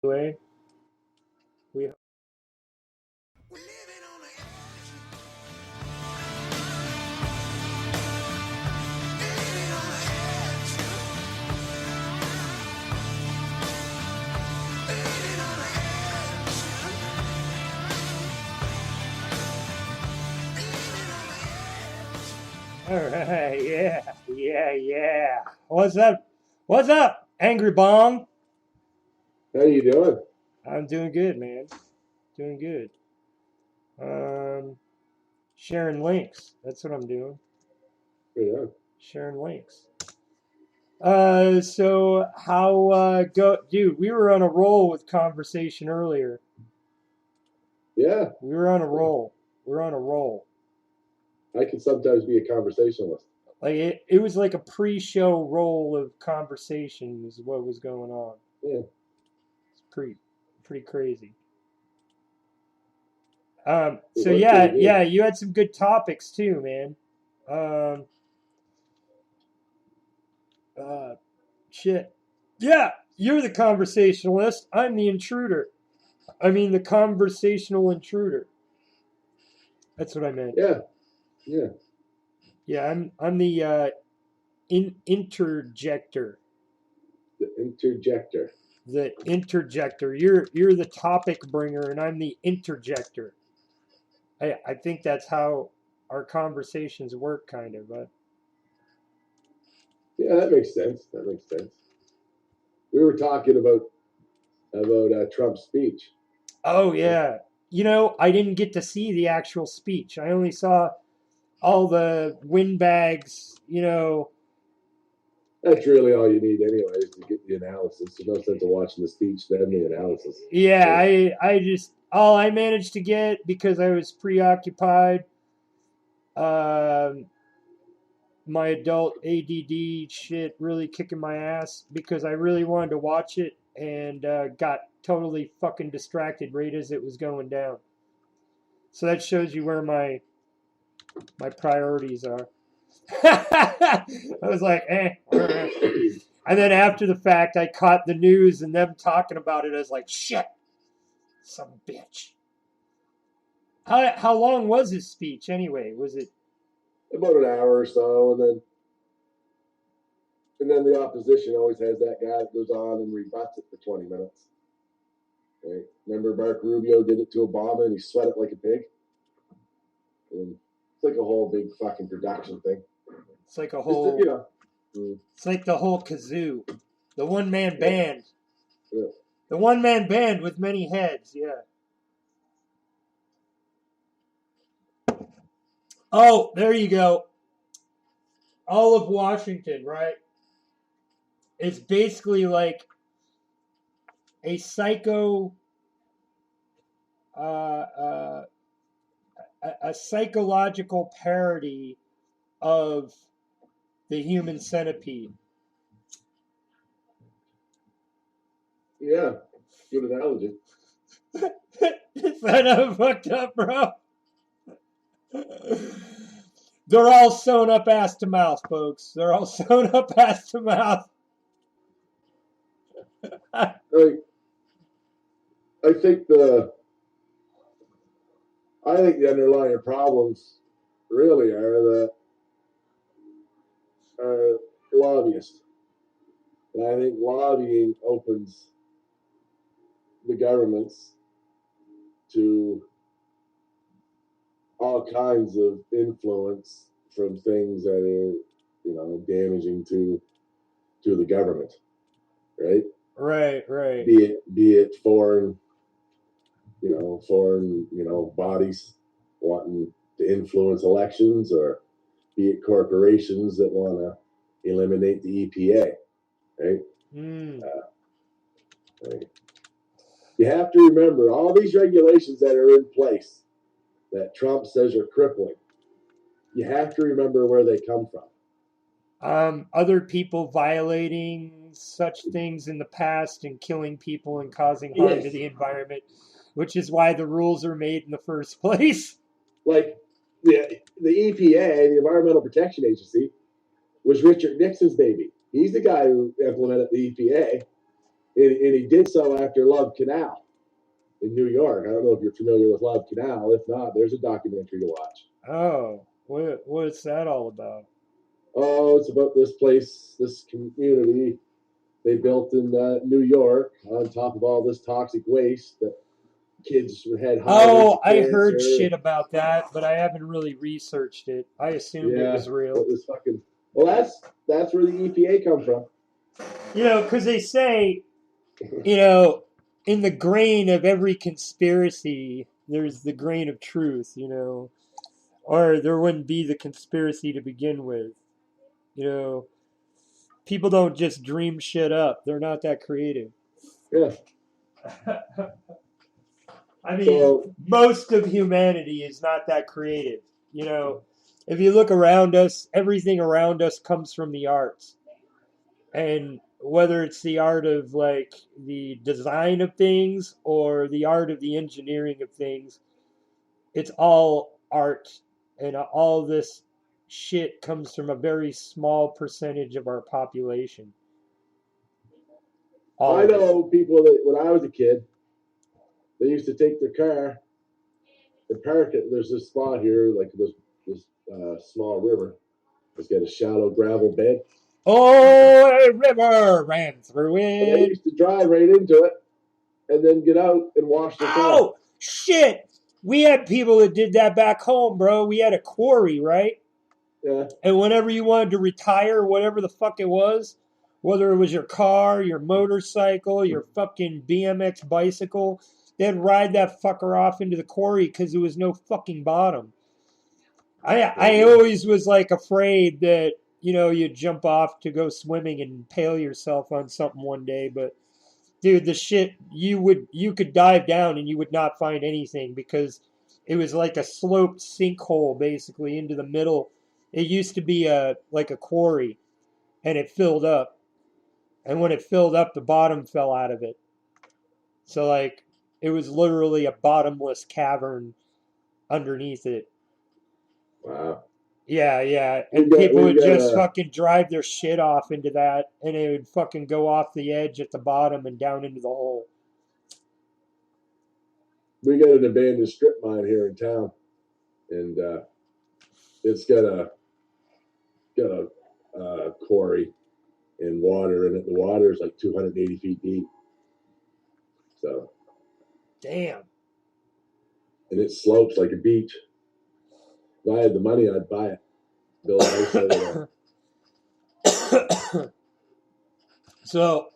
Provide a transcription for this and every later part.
Anyway, we all right, yeah. What's up? What's up, Angry Bong? How you doing? I'm doing good, man. Doing good. Um, Sharing links. That's what I'm doing. Yeah, Sharing links. So how go, dude? We were on a roll with conversation earlier. yeah. We were on a roll. We're on a roll. I can sometimes be a conversationalist. Like it was like a pre-show roll of conversation is what was going on. Yeah, It's pretty crazy. it So was pretty yeah, good. you had some good topics too, man. Um, uh, Shit. Yeah, you're the conversationalist. I'm the intruder. I mean, the conversational intruder. That's what I meant. Yeah, yeah. Yeah, I'm the interjector. The interjector. The interjector. You're the topic bringer, and I'm the interjector. I think that's how our conversations work, kind of. Yeah, that makes sense. That makes sense. We were talking about Trump's speech. Oh Right? yeah, I didn't get to see the actual speech. I only saw all the windbags. That's really all you need, anyways, to get the analysis. There's no sense of watching the speech then the analysis. Yeah, Right? I just all I managed to get because I was preoccupied. Um, my adult ADD shit really kicking my ass because I really wanted to watch it and got totally fucking distracted right as it was going down. So that shows you where my priorities are. I was like, all right. And then after the fact, I caught the news and them talking about it. I was like, shit, some bitch. How long was his speech anyway? Was it? About an hour or so, and then the opposition always has that guy that goes on and rebuts it for 20 minutes. Right? Remember Mark Rubio did it to Obama and he sweat it like a pig? And it's like a whole big fucking production thing. It's like a Just whole. mm, It's like the whole kazoo, the one man yeah, band, yeah. the one man band with many heads. Yeah. Oh, there you go. All of Washington, right? It's basically like a psycho, uh, uh, a psychological parody of the human centipede. Yeah, good analogy. Is that not fucked up, bro? They're all sewn up ass to mouth, folks. They're all sewn up ass to mouth. I, I think the I think the underlying problems really are that lobbyists. And I think lobbying opens the governments to all kinds of influence from things that are, damaging to the government, right? Right. Be it foreign bodies wanting to influence elections, or be it corporations that want to eliminate the EPA, right? Mm. Right? You have to remember all these regulations that are in place that Trump says are crippling. You have to remember where they come from. Other people violating such things in the past and killing people and causing harm to Yes, the environment, which is why the rules are made in the first place. like the EPA, the Environmental Protection Agency, was Richard Nixon's baby. He's the guy who implemented the EPA. And he did so after Love Canal in New York. I don't know if you're familiar with Love Canal. If not, there's a documentary to watch. Oh, what's that all about? Oh, it's about this place, this community they built in New York on top of all this toxic waste that kids had high rates of I cancer. heard shit about that, but I haven't really researched it. I assumed it was real. It was fucking. Well, that's where the EPA comes from. Because they say, in the grain of every conspiracy, there's the grain of truth, or there wouldn't be the conspiracy to begin with. People don't just dream shit up. They're not that creative. Yeah. I mean, most of humanity is not that creative. If you look around us, everything around us comes from the arts. And whether it's the art of like the design of things or the art of the engineering of things, it's all art. And all this shit comes from a very small percentage of our population. I know people that when I was a kid, they used to take their car and park it. There's this spot here, like this small river. It's got a shallow gravel bed. Oh, a river ran through it. And they used to drive right into it and then get out and wash their car. Oh, shit. We had people that did that back home, bro. We had a quarry, right? Yeah. And whenever you wanted to retire, whatever the fuck it was, whether it was your car, your motorcycle, your fucking BMX bicycle, they'd ride that fucker off into the quarry because there was no fucking bottom. I always was like afraid that, you'd jump off to go swimming and impale yourself on something one day, but dude, the shit you could dive down and you would not find anything because it was like a sloped sinkhole basically into the middle. It used to be like a quarry, and it filled up. And when it filled up, the bottom fell out of it. So like it was literally a bottomless cavern underneath it. Wow. Yeah. And people would just fucking drive their shit off into that, and it would fucking go off the edge at the bottom and down into the hole. We got an abandoned strip mine here in town, and it's got a quarry and water in it. The water is like 280 feet deep. So. Damn. And it slopes like a beach. If I had the money, I'd buy it. Build a house over there. So,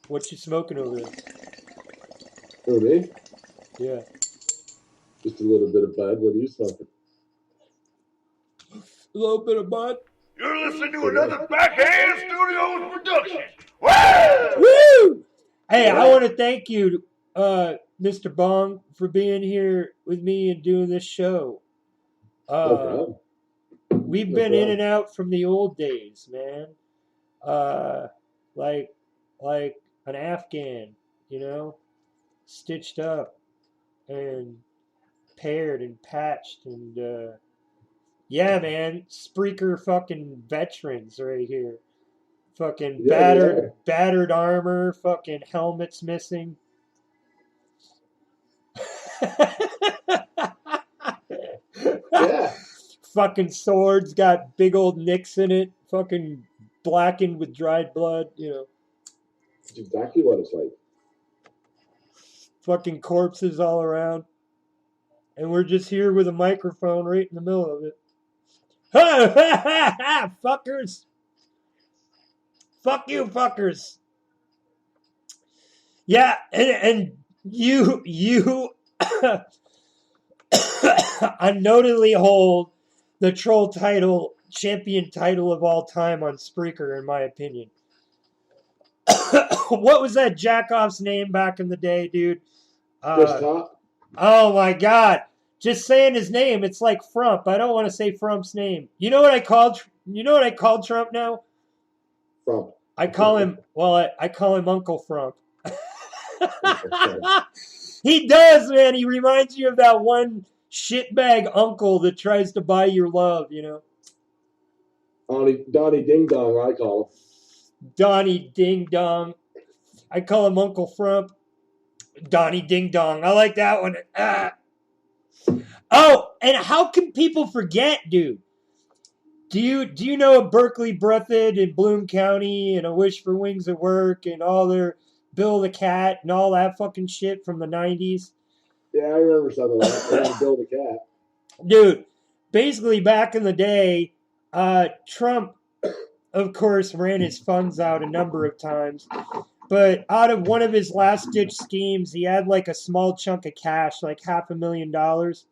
what you smoking over there? For me? Yeah. Just a little bit of bud. What are you smoking? A little bit of bud. You're listening to another Backhand Studios production. Woo! Hey, I want to thank you, Mr. Bong, for being here with me and doing this show. No problem. We've been in and out from the old days, man. Like an Afghan, stitched up and paired and patched and yeah, man, Spreaker fucking veterans right here. Fucking battered armor, fucking helmets missing. Yeah. Fucking swords got big old nicks in it, fucking blackened with dried blood, That's exactly what it's like. Fucking corpses all around. And we're just here with a microphone right in the middle of it. Ha ha ha ha! Fuckers! Fuck you, fuckers! Yeah, and you undoubtedly hold the troll champion title of all time on Spreaker, in my opinion. What was that jackoff's name back in the day, dude? Chris Top? Oh my god. Just saying his name, it's like Frump. I don't want to say Frump's name. You know what I called Trump now? Frump. I call him Uncle Frump. He does, man. He reminds you of that one shitbag uncle that tries to buy your love, Donnie Ding Dong, I call him. Donnie Ding Dong. I call him Uncle Frump. Donnie Ding Dong. I like that one. Oh, and how can people forget, dude? Do you know of Berkeley Breathitt in Bloom County and A Wish for Wings at Work and all their Bill the Cat and all that fucking shit from the 90s? Yeah, I remember some of that. I remember Bill the Cat. Dude, basically back in the day, Trump, of course, ran his funds out a number of times. But out of one of his last-ditch schemes, he had like a small chunk of cash, like $500,000.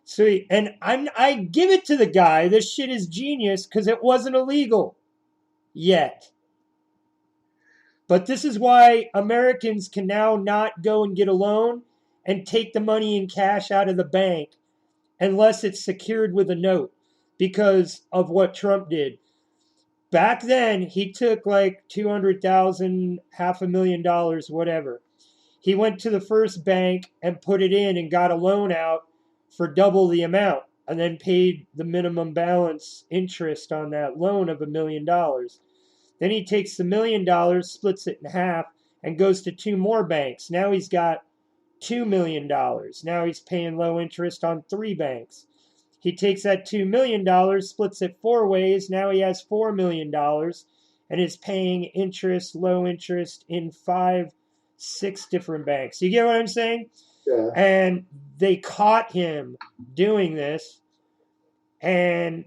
So, I give it to the guy. This shit is genius because it wasn't illegal yet. But this is why Americans can now not go and get a loan and take the money in cash out of the bank unless it's secured with a note because of what Trump did. Back then, he took like 200,000, $500,000, whatever. He went to the first bank and put it in and got a loan out for double the amount and then paid the minimum balance interest on that loan of $1 million. Then he takes the $1 million, splits it in half, and goes to 2 more banks. Now he's got $2 million. Now he's paying low interest on 3 banks. He takes that $2 million, splits it 4 ways. Now he has $4 million and is paying interest, low interest in 5, 6 different banks. You get what I'm saying? Yeah. And they caught him doing this. And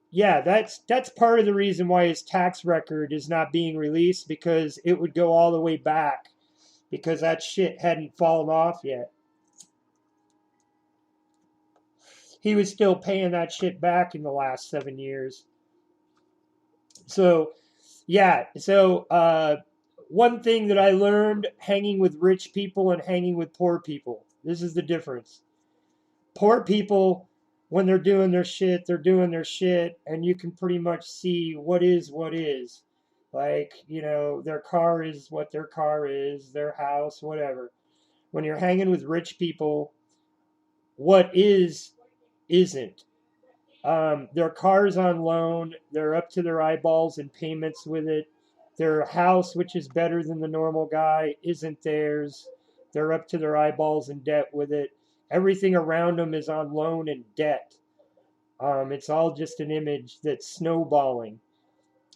yeah, that's part of the reason why his tax record is not being released, because it would go all the way back because that shit hadn't fallen off yet. He was still paying that shit back in the last 7 years. So, yeah. So, one thing that I learned hanging with rich people and hanging with poor people, this is the difference. Poor people, when they're doing their shit, and you can pretty much see what is. Like, their car is what their car is, their house, whatever. When you're hanging with rich people, what is, isn't. Their car's on loan. They're up to their eyeballs in payments with it. Their house, which is better than the normal guy, isn't theirs. They're up to their eyeballs in debt with it. Everything around them is on loan and debt. It's all just an image that's snowballing.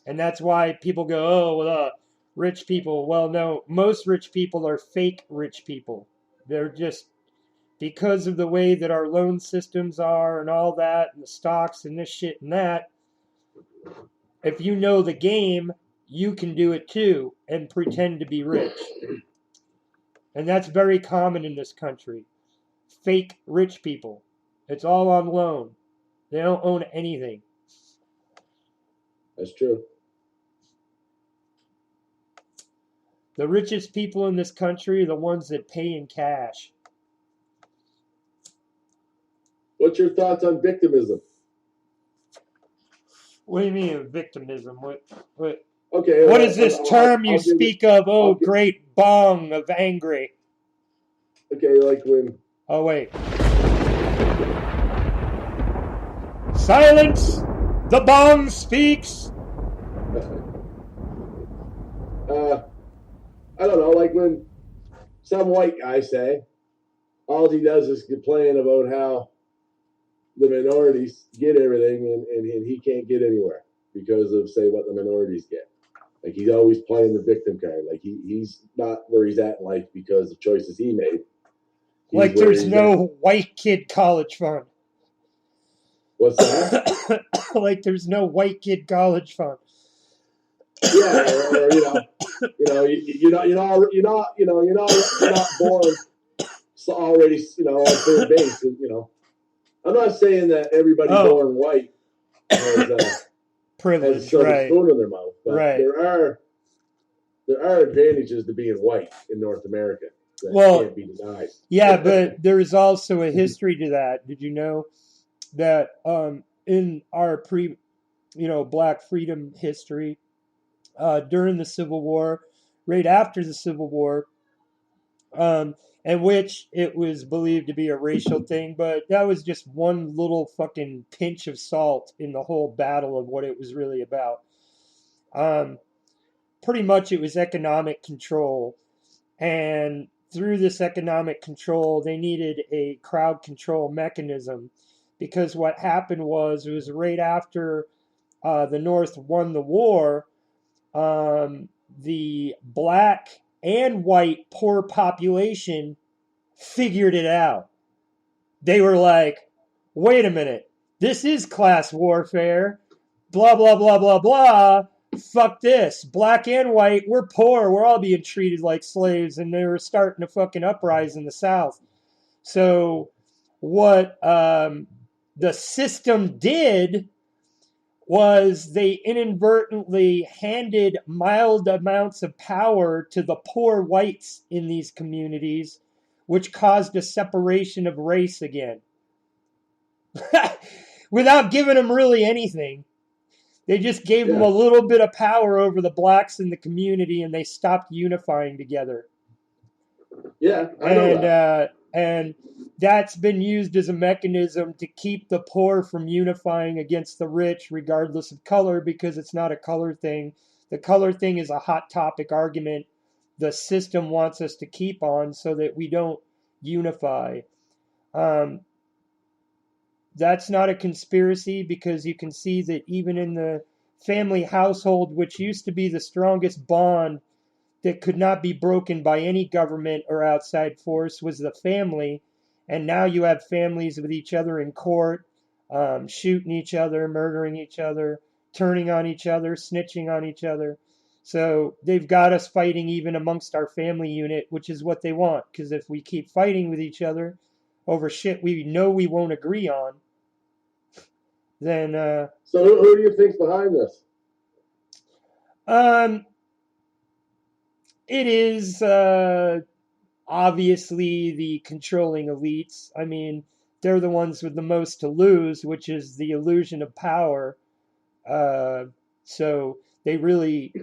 And that's why people go, oh, well, rich people. Well, no, most rich people are fake rich people. They're just, because of the way that our loan systems are and all that, and the stocks and this shit and that, if you know the game, you can do it too and pretend to be rich. And that's very common in this country. Fake rich people. It's all on loan. They don't own anything. That's true. The richest people in this country are the ones that pay in cash. What's your thoughts on victimism? What do you mean victimism? What Okay. What is this term you speak of? Oh, great bong of angry. Okay, like when... Oh, wait. Silence! The bong speaks! I don't know, like when some white guy say, all he does is complain about how the minorities get everything and he can't get anywhere because of, say, what the minorities get. Like, he's always playing the victim card. Like, he's not where he's at in life because of choices he made. Like there's no white kid college fund. What's that? Like there's no white kid college fund. Yeah, or you're not born already, on third base. I'm not saying that everybody born white has privilege, has a spoon in their mouth, but right. there are advantages to being white in North America that can't be denied. Yeah, but there is also a history to that. Did you know that in our Black freedom history, during the Civil War, right after the Civil War, and which it was believed to be a racial thing, but that was just one little fucking pinch of salt in the whole battle of what it was really about. Um, Pretty much it was economic control. And through this economic control, they needed a crowd control mechanism because what happened was it was right after the North won the war, the black and white poor population figured it out. They were like, wait a minute, this is class warfare, blah, blah, blah, blah, blah. Fuck this. Black and white, we're poor. We're all being treated like slaves. And they were starting a fucking uprising in the South. So, what the system did was they inadvertently handed mild amounts of power to the poor whites in these communities, which caused a separation of race again. Without giving them really anything. They just gave them a little bit of power over the blacks in the community, and they stopped unifying together. Yeah, I know that. And that's been used as a mechanism to keep the poor from unifying against the rich, regardless of color, because it's not a color thing. The color thing is a hot topic argument the system wants us to keep on so that we don't unify. That's not a conspiracy because you can see that even in the family household, which used to be the strongest bond that could not be broken by any government or outside force, was the family. And now you have families with each other in court, shooting each other, murdering each other, turning on each other, snitching on each other. So they've got us fighting even amongst our family unit, which is what they want. Because if we keep fighting with each other over shit we know we won't agree on, then so who do you think's behind this? It is obviously the controlling elites. I mean, they're the ones with the most to lose, which is the illusion of power. So they really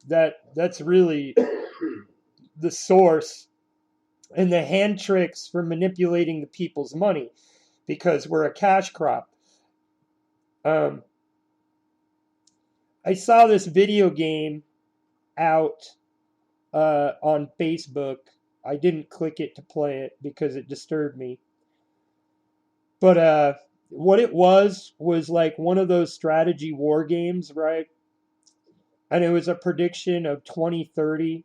that's really the source and the hand tricks for manipulating the people's money because we're a cash crop. I saw this video game out on Facebook. I didn't click it to play it because it disturbed me. But what it was like one of those strategy war games, right? And it was a prediction of 2030.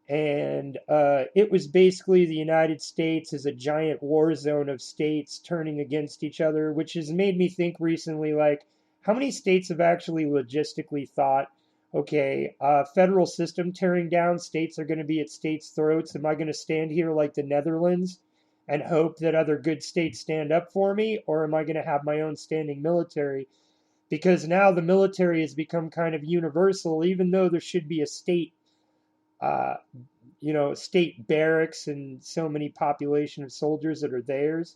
And it was basically the United States as a giant war zone of states turning against each other, which has made me think recently, like, how many states have actually logistically thought, okay, federal system tearing down, states are going to be at states' throats. Am I going to stand here like the Netherlands and hope that other good states stand up for me? Or am I going to have my own standing military? Because now the military has become kind of universal, even though there should be a state, state barracks and so many population of soldiers that are theirs.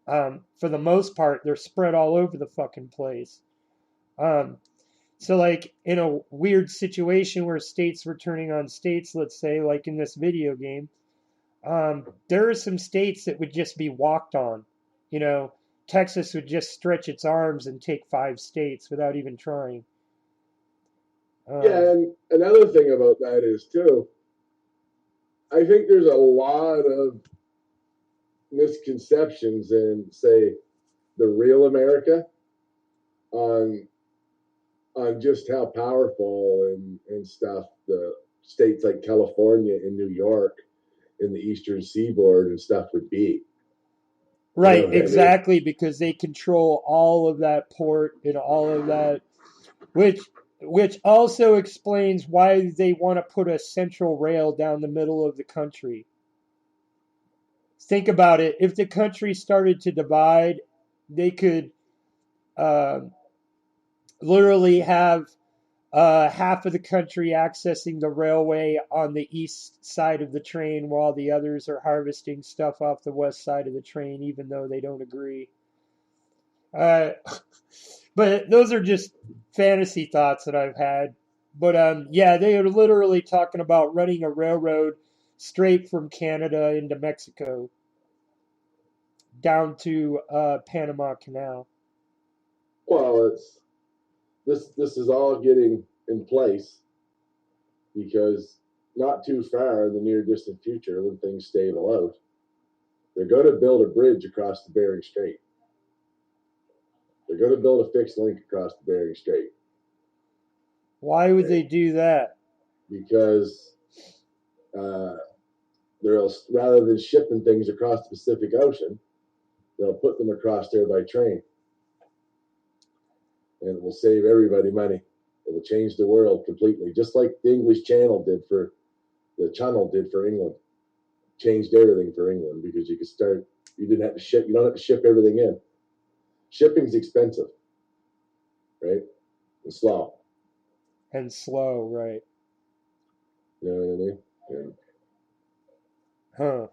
For the most part, they're spread all over the fucking place. So like in a weird situation where states were turning on states, let's say like in this video game, there are some states that would just be walked on. Texas would just stretch its arms and take 5 states without even trying. Yeah, and another thing about that is too, I think there's a lot of misconceptions in, say, the real America on just how powerful and stuff the states like California and New York in the Eastern Seaboard and stuff would be. Right, exactly, because they control all of that port and all of that, which also explains why they want to put a central rail down the middle of the country. Think about it. If the country started to divide, they could literally have half of the country accessing the railway on the east side of the train while the others are harvesting stuff off the west side of the train, even though they don't agree. But those are just fantasy thoughts that I've had. But yeah, they are literally talking about running a railroad straight from Canada into Mexico down to Panama Canal. Well, this is all getting in place because not too far in the near distant future, when things stable out, they're going to build a bridge across the Bering Strait. They're going to build a fixed link across the Bering Strait. Why would they do that? Because rather than shipping things across the Pacific Ocean, they'll put them across there by train. And it will save everybody money. It will change the world completely, just like the English Channel did for England. Changed everything for England because you don't have to ship everything in. Shipping's expensive, right? And slow. And slow, right? You know what I mean? And, huh.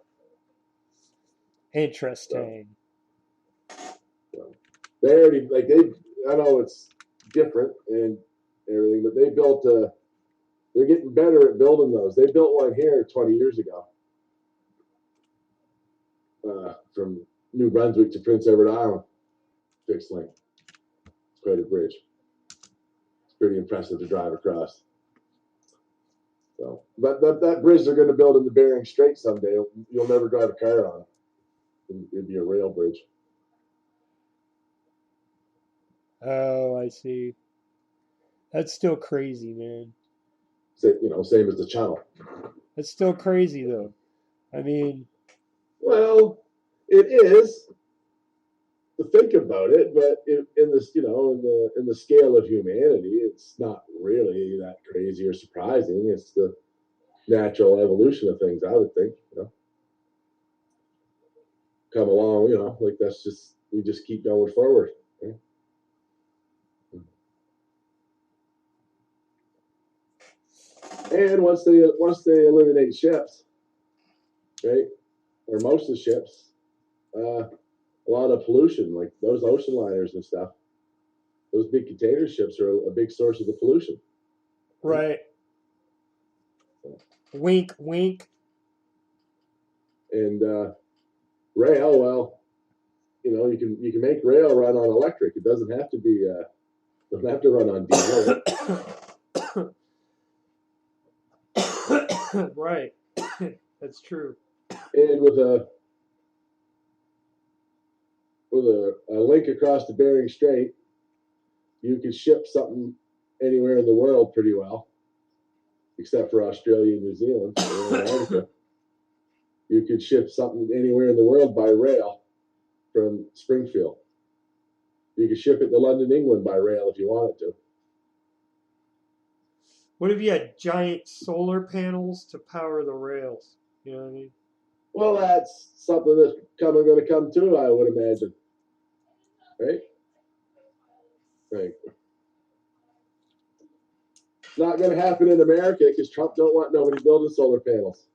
Interesting. So they already I know it's different and everything, but they're getting better at building those. They built one here 20 years ago. From New Brunswick to Prince Edward Island, fixed link. It's quite a bridge. It's pretty impressive to drive across. So, but that bridge they're going to build in the Bering Strait someday, you'll never drive a car on it. It'd be a rail bridge. Oh, I see. That's still crazy, man. Same as the channel. That's still crazy, though. I mean, well, it is to think about it, but in the scale of humanity, it's not really that crazy or surprising. It's the natural evolution of things, I would think. Come along, we just keep going forward. Right? And once they eliminate ships, right, or most of the ships, a lot of pollution, like those ocean liners and stuff, those big container ships are a big source of the pollution. Right. Wink, wink. And rail, well, you can make rail run on electric. It doesn't have to run on diesel. Right. That's true. And with a link across the Bering Strait, you could ship something anywhere in the world pretty well, except for Australia and New Zealand or Antarctica. You could ship something anywhere in the world by rail from Springfield. You could ship it to London, England by rail if you wanted to. What if you had giant solar panels to power the rails? You know what I mean? Well, that's something that's going to come too, I would imagine. Right? Right. It's not going to happen in America because Trump don't want nobody building solar panels.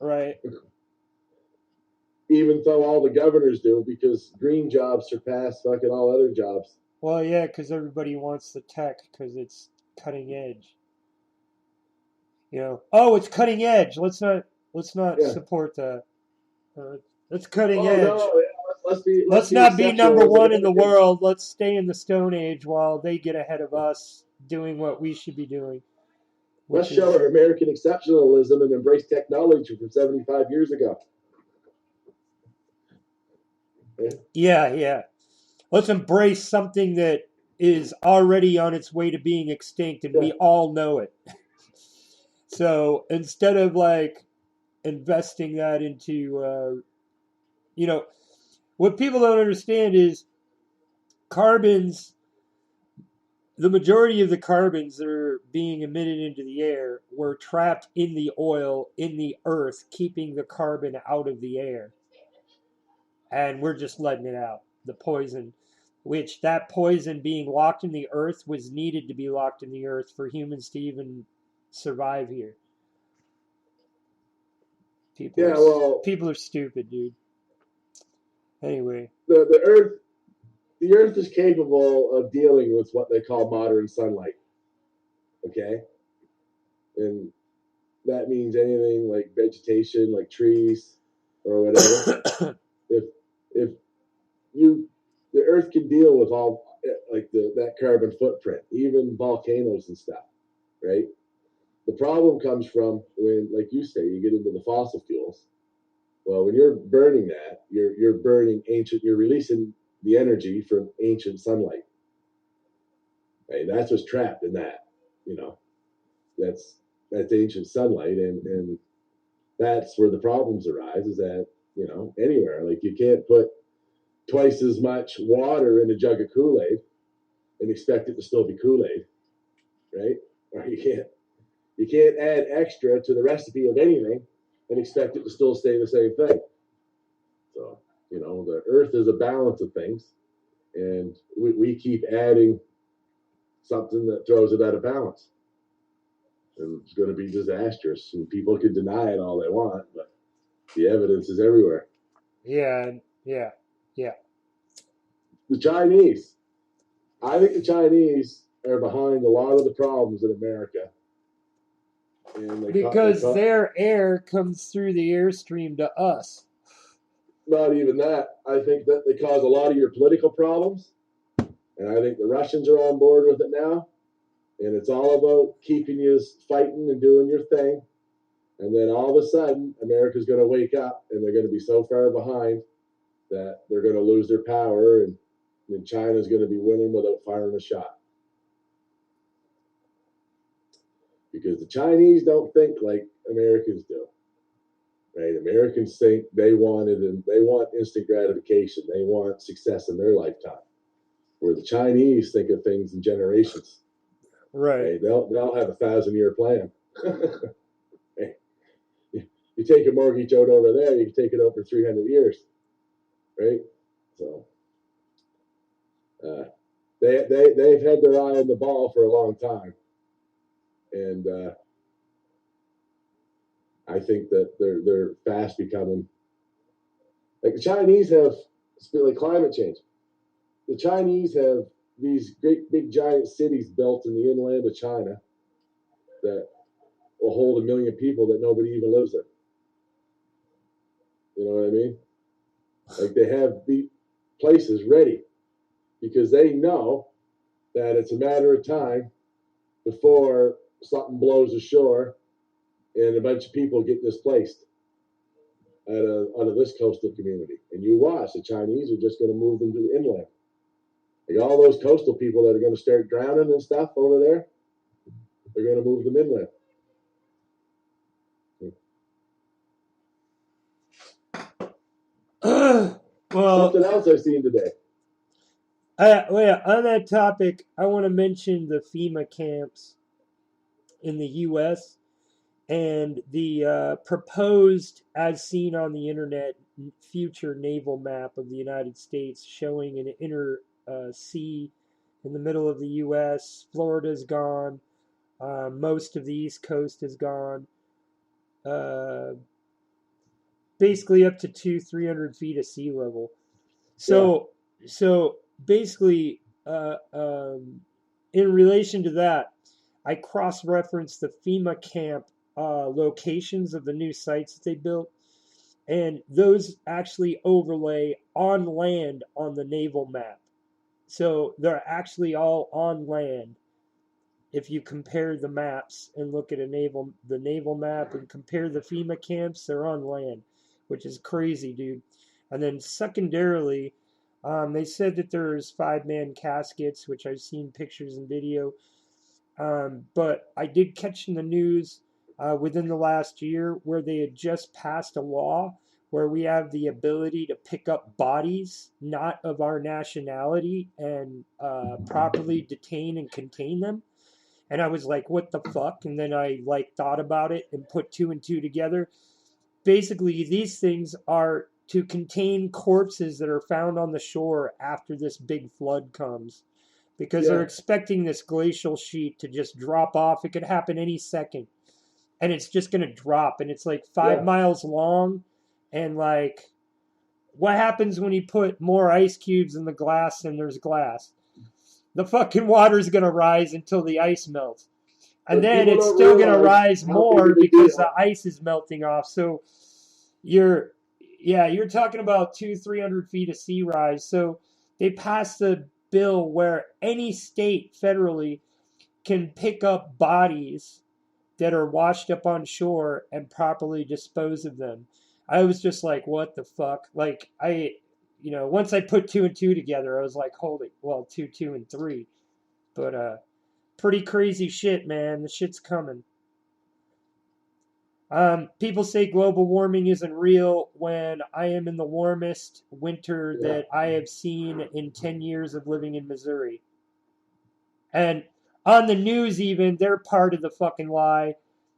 Right. Even though all the governors do, because green jobs surpass fucking all other jobs. Well, yeah, because everybody wants the tech because it's cutting edge. Oh, it's cutting edge. Let's not support that. That's cutting edge. No, yeah, let's not be number one in the world. Let's stay in the Stone Age while they get ahead of us doing what we should be doing. Let's show our American exceptionalism and embrace technology from 75 years ago. Yeah. Let's embrace something that is already on its way to being extinct, and we all know it. So instead of investing that into, what people don't understand is carbons. The majority of the carbons that are being emitted into the air were trapped in the oil in the earth, keeping the carbon out of the air. And we're just letting it out. The poison, which that poison being locked in the earth was needed to be locked in the earth for humans to even survive here. People are stupid, dude. Anyway. The earth is capable of dealing with what they call modern sunlight. Okay? And that means anything like vegetation, like trees or whatever. if the Earth can deal with all like that carbon footprint, even volcanoes and stuff, right? The problem comes from when, like you say, you get into the fossil fuels. Well, when you're burning that, you're burning ancient. You're releasing the energy from ancient sunlight. Right? That's what's trapped in that. You know, that's ancient sunlight, and that's where the problems arise. Is that anywhere like you can't put twice as much water in a jug of Kool-Aid and expect it to still be Kool-Aid, right? Or you can't add extra to the recipe of anything and expect it to still stay the same thing. So, the earth is a balance of things, and we keep adding something that throws it out of balance. And it's going to be disastrous, and people can deny it all they want, but the evidence is everywhere. Yeah. The Chinese. I think the Chinese are behind a lot of the problems in America. And Because their air comes through the airstream to us. Not even that. I think that they cause a lot of your political problems. And I think the Russians are on board with it now. And it's all about keeping you fighting and doing your thing. And then all of a sudden, America's going to wake up and they're going to be so far behind that they're going to lose their power. And China's going to be winning without firing a shot. Because the Chinese don't think like Americans do. Right? Americans think they want instant gratification. They want success in their lifetime. Where the Chinese think of things in generations. Right. They'll have a 1,000-year plan. Right? You take a mortgage out over there, you can take it out for 300 years. Right? So they've had their eye on the ball for a long time. And I think that they're fast becoming like the Chinese have like climate change. The Chinese have these great big giant cities built in the inland of China that will hold 1 million people that nobody even lives in. You know what I mean? Like they have the places ready because they know that it's a matter of time before something blows ashore and a bunch of people get displaced out of this coastal community. And you watch, the Chinese are just going to move them to the inland. Like all those coastal people that are going to start drowning and stuff over there, they're going to move them inland. Well, something else I've seen today. On that topic, I want to mention the FEMA camps in the U.S. and the proposed, as seen on the internet, future naval map of the United States showing an inner sea in the middle of the U.S. Florida's gone. Most of the East Coast is gone. Basically up to 300 feet of sea level. So basically, in relation to that, I cross-referenced the FEMA camp locations of the new sites that they built, and those actually overlay on land on the naval map. So they're actually all on land. If you compare the maps and look at the naval map and compare the FEMA camps, they're on land, which is crazy, dude. And then secondarily, they said that there's 5-man caskets, which I've seen pictures and video. But I did catch in the news within the last year where they had just passed a law where we have the ability to pick up bodies not of our nationality and properly detain and contain them. And I was like, what the fuck? And then I thought about it and put 2 and 2 together. Basically, these things are to contain corpses that are found on the shore after this big flood comes. Because they're expecting this glacial sheet to just drop off. It could happen any second. And it's just going to drop. And it's 5 miles long. And what happens when you put more ice cubes in the glass than there's glass? The fucking water's going to rise until the ice melts. And But then people it's don't still going to realize rise how more big a because deal. the ice is melting off. So you're talking about 200-300 feet of sea rise. So they passed a bill where any state federally can pick up bodies that are washed up on shore and properly dispose of them. I was just like, what the fuck? Like, once I put 2 and 2 together, I was like, holy, well, 2, 2, and 3. But pretty crazy shit, man. The shit's coming. People say global warming isn't real when I am in the warmest winter that I have seen in 10 years of living in Missouri. And on the news even, they're part of the fucking lie,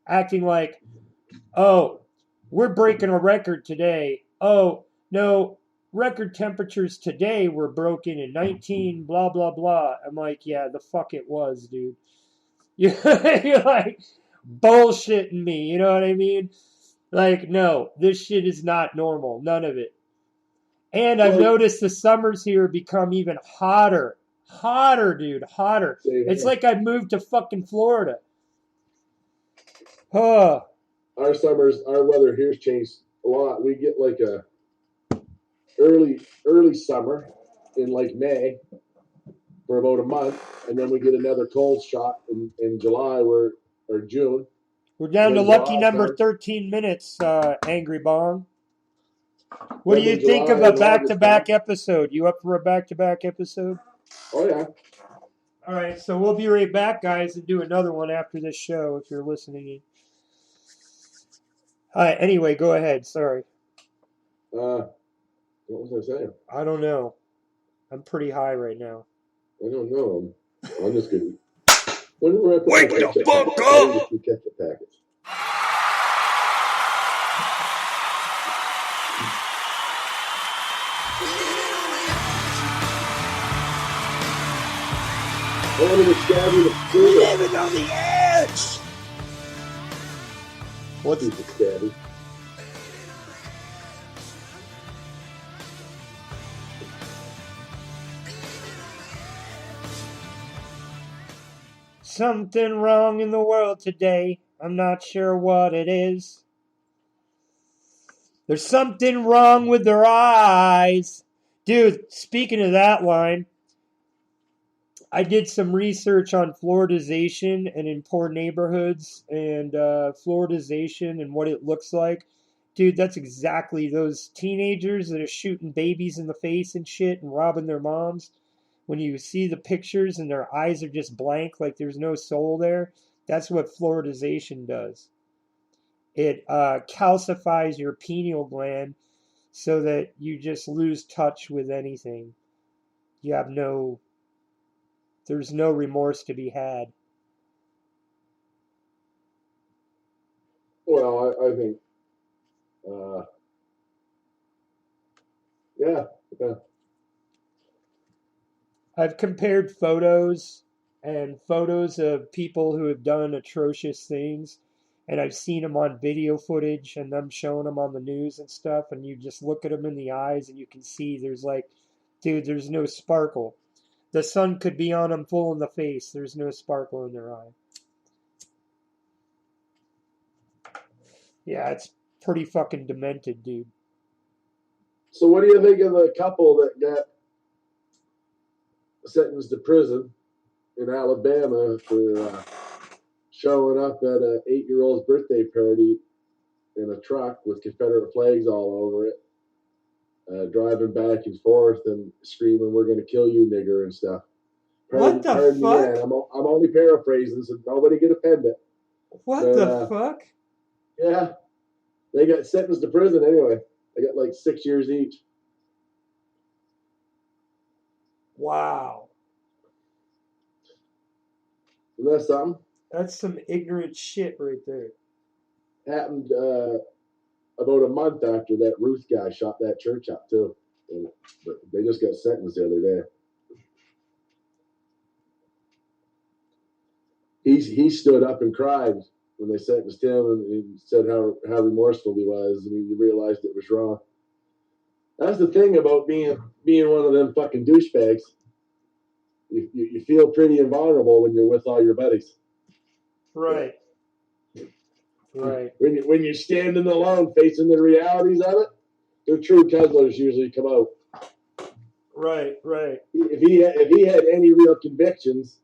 acting like, oh, we're breaking a record today. Oh, no, record temperatures today were broken in 19 blah, blah, blah. I'm like, yeah, the fuck it was, dude. You're like bullshitting me, you know what I mean? Like, no, this shit is not normal. None of it. And I've noticed the summers here become even hotter. Hotter, dude, hotter. It's like I moved to fucking Florida. Huh. Our summers, our weather here's changed a lot. We get like a early summer in like May for about a month, and then we get another cold shot in July or June. We're down to lucky number 13 minutes, Angry Bong. What do you think of a back-to-back episode? You up for a back-to-back episode? Oh, yeah. All right, so we'll be right back, guys, and do another one after this show if you're listening. All right, anyway, go ahead. Sorry. What was I saying? I don't know. I'm pretty high right now. I don't know. I'm just kidding. When did I put Wake my the fuck up! ketchup packets? I wanted to stab you to living on the edge! What's it, Stabby? Something wrong in the world today. I'm not sure what it is. There's something wrong with their eyes. Dude, speaking of that line, I did some research on Floridization and in poor neighborhoods and Floridization and what it looks like. Dude, that's exactly those teenagers that are shooting babies in the face and shit and robbing their moms. When you see the pictures and their eyes are just blank, like there's no soul there, that's what Floridization does. It calcifies your pineal gland so that you just lose touch with anything. You have there's no remorse to be had. Well, I think, yeah. I've compared photos of people who have done atrocious things, and I've seen them on video footage and them showing them on the news and stuff, and you just look at them in the eyes and you can see there's no sparkle. The sun could be on them full in the face. There's no sparkle in their eye. Yeah, it's pretty fucking demented, dude. So what do you think of the couple that got sentenced to prison in Alabama for showing up at an 8-year-old's birthday party in a truck with Confederate flags all over it, driving back and forth and screaming, "We're going to kill you, nigger," and stuff. What the fuck? Me, I'm only paraphrasing, so nobody get offended. What the fuck? Yeah. They got sentenced to prison anyway. They got like 6 years each. Wow. Isn't that something? That's some ignorant shit right there. Happened about a month after that Ruth guy shot that church up too. But they just got sentenced the other day. He stood up and cried when they sentenced him, and he said how remorseful he was, and he realized it was wrong. That's the thing about being one of them fucking douchebags. You feel pretty invulnerable when you're with all your buddies. Right. Right. When you're standing alone facing the realities of it, the true Teslas usually come out. Right. If he had any real convictions,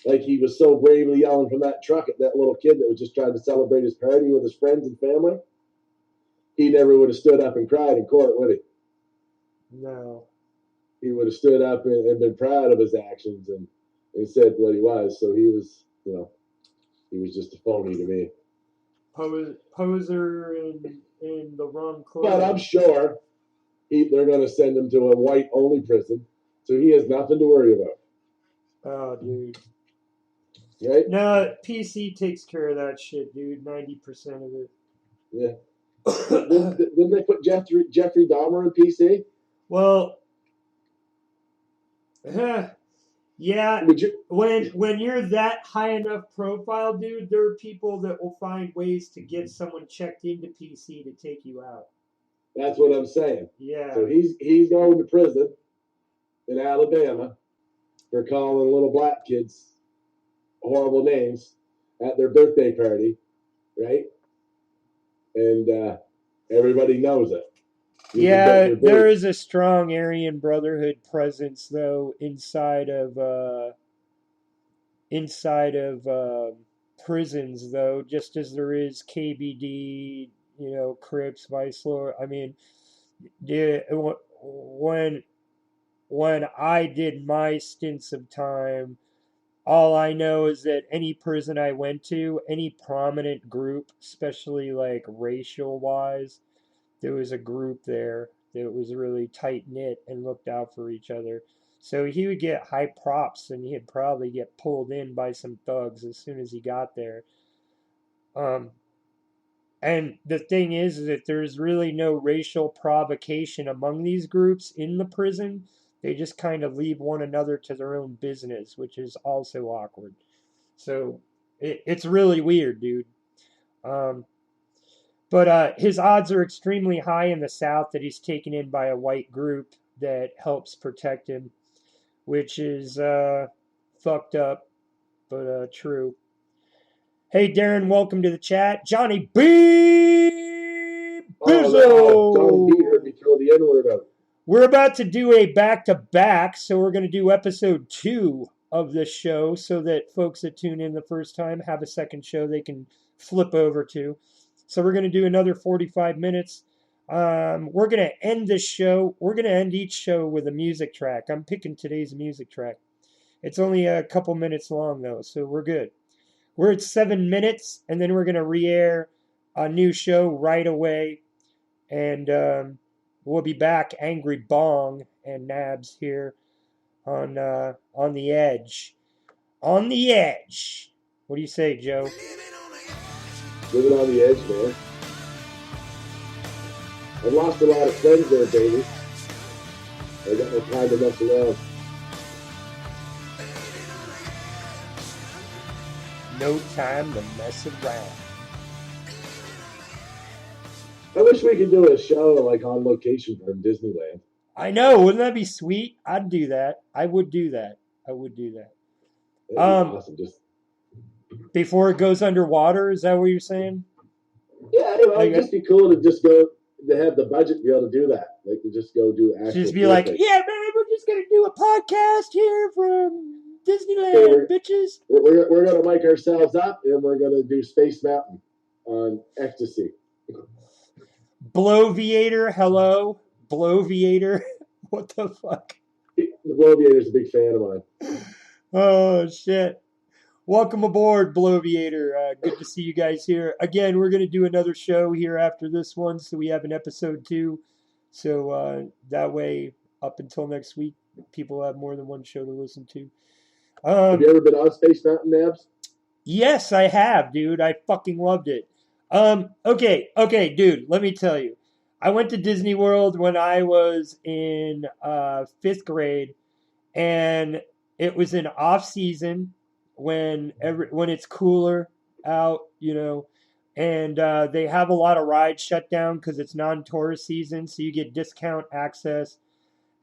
like he was so bravely yelling from that truck at that little kid that was just trying to celebrate his party with his friends and family, he never would have stood up and cried in court, would he? No. He would have stood up and been proud of his actions and said what he was. So he was, he was just a phony to me. Poser in the wrong clothes. But I'm sure they're going to send him to a white-only prison, so he has nothing to worry about. Oh, dude. Right? No, PC takes care of that shit, dude. 90% of it. Yeah. Didn't they put Jeffrey Dahmer in PC? Well, yeah. When you're that high enough profile, dude, there are people that will find ways to get someone checked into PC to take you out. That's what I'm saying. Yeah. So he's going to prison in Alabama for calling little black kids horrible names at their birthday party, right? And everybody knows it. Yeah, there is a strong Aryan Brotherhood presence, though, inside of prisons, though, just as there is KBD, Crips, Vice Lord. I mean, when I did my stints of time, all I know is that any prison I went to, any prominent group, especially like racial wise, there was a group there that was really tight knit and looked out for each other. So he would get high props and he'd probably get pulled in by some thugs as soon as he got there. And the thing is that there's really no racial provocation among these groups in the prison. They just kind of leave one another to their own business, which is also awkward. So it's really weird, dude. But his odds are extremely high in the South that he's taken in by a white group that helps protect him, which is fucked up, but true. Hey, Darren, welcome to the chat. Johnny B. Bizzo! Johnny B heard me throw the N-word out. We're about to do a back-to-back, so we're going to do episode 2 of this show so that folks that tune in the first time have a second show they can flip over to. So we're going to do another 45 minutes. We're going to end this show. We're going to end each show with a music track. I'm picking today's music track. It's only a couple minutes long, though, so we're good. We're at 7 minutes, and then we're going to re-air a new show right away. And we'll be back, Angry Bong and Nabz here on the edge. On the edge. What do you say, Joe? Living on the edge, man. I've lost a lot of friends there, baby. I got no time to mess around. No time to mess around. I wish we could do a show like on location from Disneyland. I know, wouldn't that be sweet? I'd do that. I would do that. That'd be awesome. Just before it goes underwater, is that what you're saying? Yeah, it'd just be cool to just go to have the budget to be able to do that. Like to just go do actual. Just be like, yeah, man, we're just gonna do a podcast here from Disneyland, bitches. We're gonna mic ourselves up and we're gonna do Space Mountain on ecstasy. Bloviator, hello, Bloviator. What the fuck? The Bloviator's a big fan of mine. Oh shit! Welcome aboard, Bloviator. Good to see you guys here again. We're gonna do another show here after this one, so we have an episode 2. So that way, up until next week, people have more than one show to listen to. Have you ever been on Space Mountain, Nabz? Yes, I have, dude. I fucking loved it. Okay, dude, let me tell you. I went to Disney World when I was in 5th grade, and it was in off season when it's cooler out, and they have a lot of rides shut down because it's non-tourist season, so you get discount access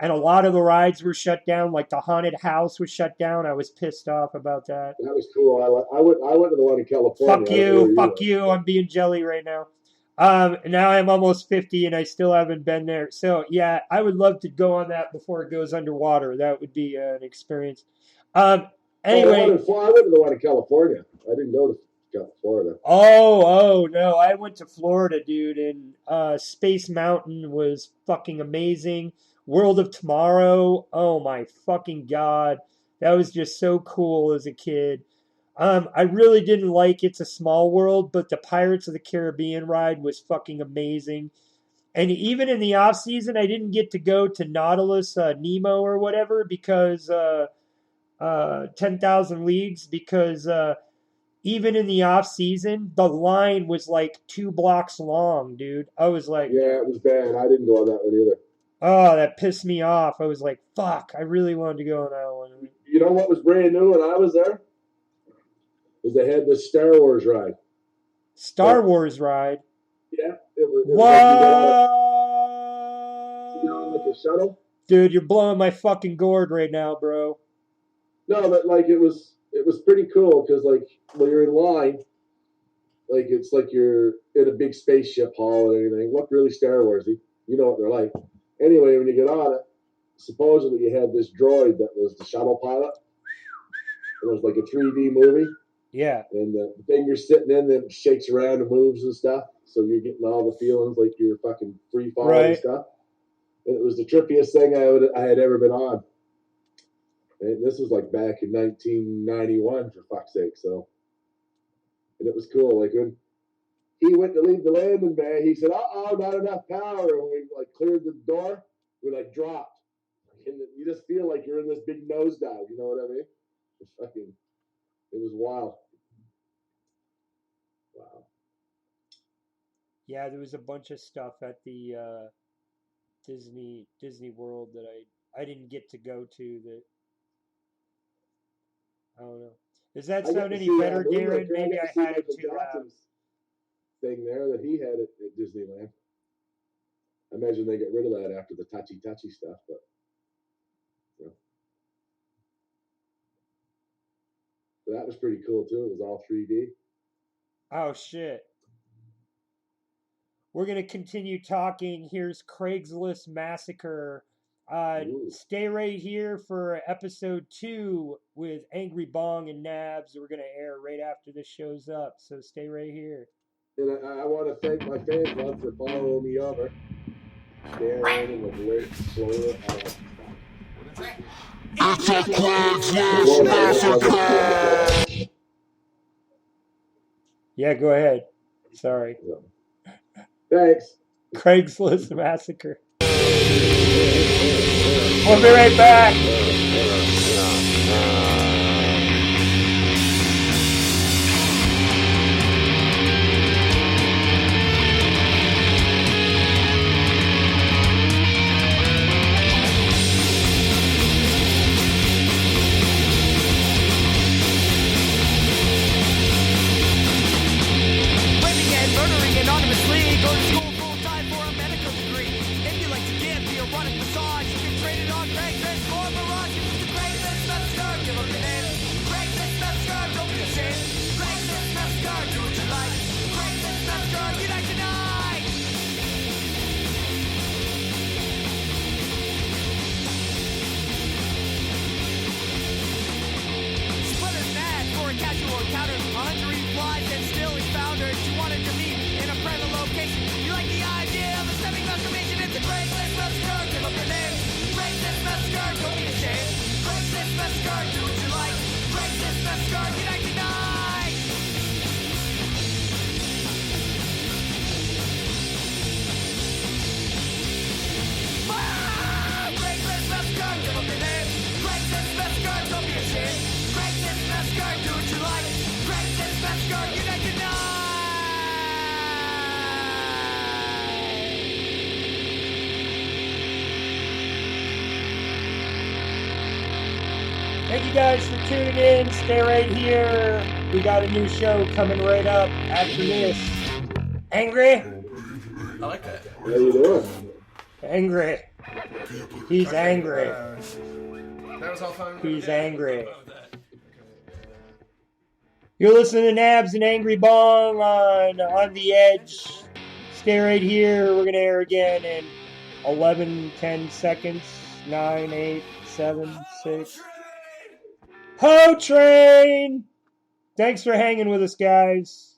And a lot of the rides were shut down, like the haunted house was shut down. I was pissed off about that. That was cool. I went to the one in California. Fuck you. I'm being jelly right now. Now I'm almost 50 and I still haven't been there. So yeah, I would love to go on that before it goes underwater. That would be an experience. Anyway, I went to the one in California. I didn't go to Florida. Oh no, I went to Florida, dude, and Space Mountain was fucking amazing. World of Tomorrow, oh my fucking god, that was just so cool as a kid. I really didn't like It's a Small World, but the Pirates of the Caribbean ride was fucking amazing. And even in the off season, I didn't get to go to Nautilus Nemo or whatever because 10,000 Leagues because even in the off season, the line was like 2 blocks long, dude. I was like, yeah, it was bad. I didn't go on that one either. Oh, that pissed me off. I was like, fuck, I really wanted to go on that one. You know what was brand new when I was there? Is they had the Star Wars ride. Star Wars ride? Yeah. It was what? You know, like a shuttle? Dude, you're blowing my fucking gourd right now, bro. No, but like it was pretty cool because like when you're in line, like it's like you're in a big spaceship hall and everything. Look really Star Warsy. You know what they're like. Anyway, when you get on it, supposedly you had this droid that was the shuttle pilot. It was like a 3D movie. Yeah. And the thing you're sitting in that shakes around and moves and stuff. So you're getting all the feelings like you're fucking free falling and stuff. And it was the trippiest thing I had ever been on. And this was like back in 1991, for fuck's sake. So, and it was cool. Like when he went to leave the landing bay, he said, not enough power. And we like cleared the door, we like dropped. And you just feel like you're in this big nosedive, you know what I mean? It was wild. Wow. Yeah, there was a bunch of stuff at the Disney World that I didn't get to go to that. I don't know. Does that sound any better, Darren? Maybe I had it too loud. Thing there that he had at Disneyland. I imagine they got rid of that after the touchy stuff, but you know. But that was pretty cool too. It was all 3D. Oh shit. We're gonna continue talking. Here's Craigslist Massacre. Stay right here for episode 2 with Angry Bong and Nabz. We're gonna air right after this show's up, so stay right here. And I want to thank my fan club for following me over. Darren and the Blake Slower. It's a Craigslist Massacre! Yeah, go ahead. Sorry. Thanks. Craigslist Massacre. We'll be right back. Thank you guys for tuning in. Stay right here. We got a new show coming right up after this. Angry? I like that. How you doing? Angry. He's angry. That was all fun. He's angry. You're listening to Nabz and Angry Bong on the Edge. Stay right here. We're going to air again in 11, 10 seconds. 9, 8, 7, 6. Ho Train! Thanks for hanging with us, guys.